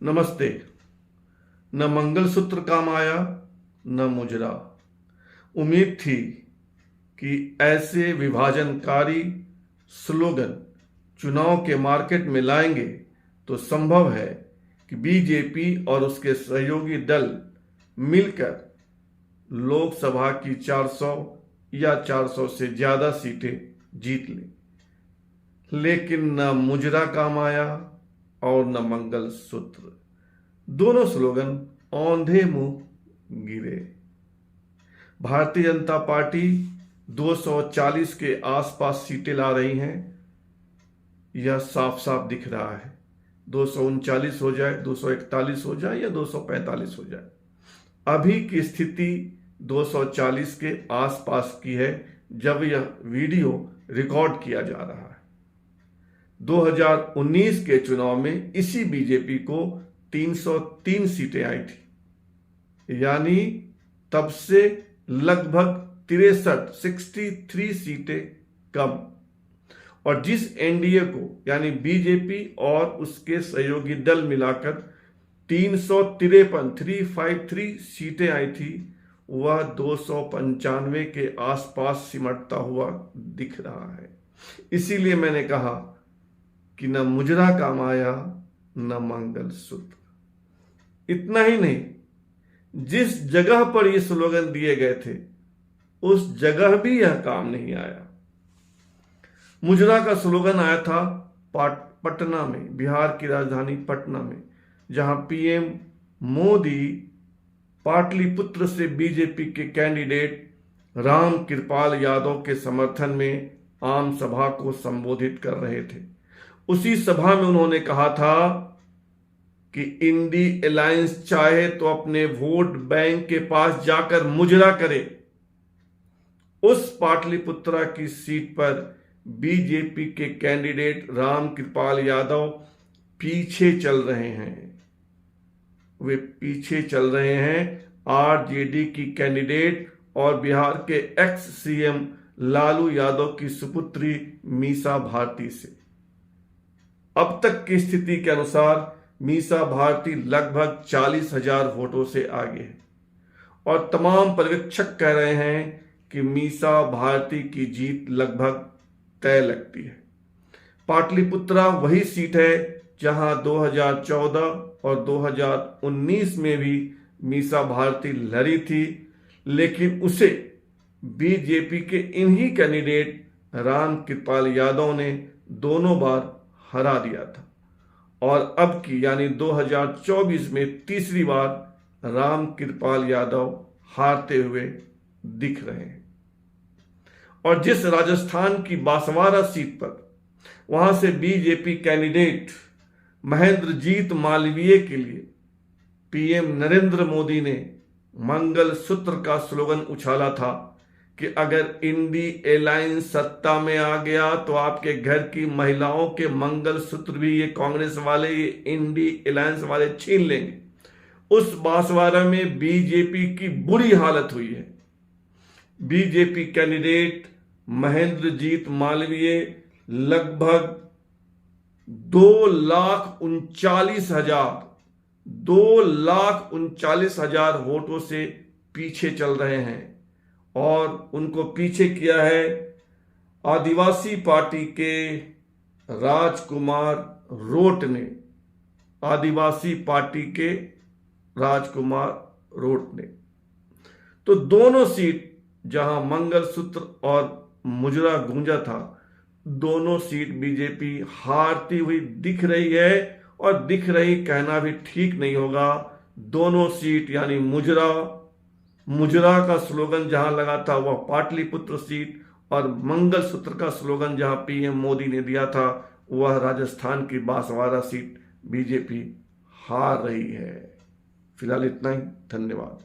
नमस्ते। न मंगलसूत्र काम आया न मुजरा। उम्मीद थी कि ऐसे विभाजनकारी स्लोगन चुनाव के मार्केट में लाएंगे तो संभव है कि बीजेपी और उसके सहयोगी दल मिलकर लोकसभा की 400 या 400 से ज्यादा सीटें जीत लें, लेकिन न मुजरा काम आया और न मंगलसूत्र। दोनों स्लोगन औंधे मुंह गिरे। भारतीय जनता पार्टी 240 के आसपास सीटें ला रही हैं, यह साफ साफ दिख रहा है। 239 हो जाए, 241 हो जाए या 245 हो जाए, अभी की स्थिति 240 के आसपास की है जब यह वीडियो रिकॉर्ड किया जा रहा है। 2019 के चुनाव में इसी बीजेपी को 303 सीटें आई थी, यानी तब से लगभग 63 सीटें कम। और जिस एनडीए को यानी बीजेपी और उसके सहयोगी दल मिलाकर 353 सीटें आई थी, वह 295 के आसपास सिमटता हुआ दिख रहा है। इसीलिए मैंने कहा कि न मुजरा काम आया न मंगलसूत्र। इतना ही नहीं, जिस जगह पर ये स्लोगन दिए गए थे उस जगह भी यह काम नहीं आया। मुजरा का स्लोगन आया था पटना में, बिहार की राजधानी पटना में, जहां पीएम मोदी पाटलिपुत्र से बीजेपी के कैंडिडेट राम कृपाल यादव के समर्थन में आम सभा को संबोधित कर रहे थे। उसी सभा में उन्होंने कहा था कि इंडी अलायंस चाहे तो अपने वोट बैंक के पास जाकर मुजरा करे। उस पाटलिपुत्रा की सीट पर बीजेपी के कैंडिडेट राम कृपाल यादव पीछे चल रहे हैं। वे पीछे चल रहे हैं आरजेडी की कैंडिडेट और बिहार के एक्स सीएम लालू यादव की सुपुत्री मीसा भारती से। अब तक की स्थिति के अनुसार मीसा भारती लगभग 40,000 वोटों से आगे है और तमाम पर्यवेक्षक कह रहे हैं कि मीसा भारती की जीत लगभग तय लगती है। पाटलिपुत्रा वही सीट है जहां 2014 और 2019 में भी मीसा भारती लड़ी थी, लेकिन उसे बीजेपी के इन्हीं कैंडिडेट राम कृपाल यादव ने दोनों बार हरा दिया था। और अब की यानी 2024 में तीसरी बार राम कृपाल यादव हारते हुए दिख रहे हैं। और जिस राजस्थान की बांसवाड़ा सीट पर वहां से बीजेपी कैंडिडेट महेंद्रजीत मालवीय के लिए पीएम नरेंद्र मोदी ने मंगलसूत्र का स्लोगन उछाला था कि अगर इंडी अलायंस सत्ता में आ गया तो आपके घर की महिलाओं के मंगलसूत्र भी ये कांग्रेस वाले, ये इंडी अलायंस वाले छीन लेंगे। उस बांसवाड़ा में बीजेपी की बुरी हालत हुई है। बीजेपी कैंडिडेट महेंद्रजीत मालवीय लगभग 2,39,000 वोटों से पीछे चल रहे हैं और उनको पीछे किया है आदिवासी पार्टी के राजकुमार रोट ने। आदिवासी पार्टी के राजकुमार रोट ने। तो दोनों सीट जहां मंगलसूत्र और मुजरा गूंजा था, दोनों सीट बीजेपी हारती हुई दिख रही है। और दिख रही कहना भी ठीक नहीं होगा। दोनों सीट यानी मुजरा का स्लोगन जहां लगा था वह पाटलिपुत्र सीट, और मंगलसूत्र का स्लोगन जहां पीएम मोदी ने दिया था वह राजस्थान की बांसवाड़ा सीट बीजेपी हार रही है। फिलहाल इतना ही। धन्यवाद।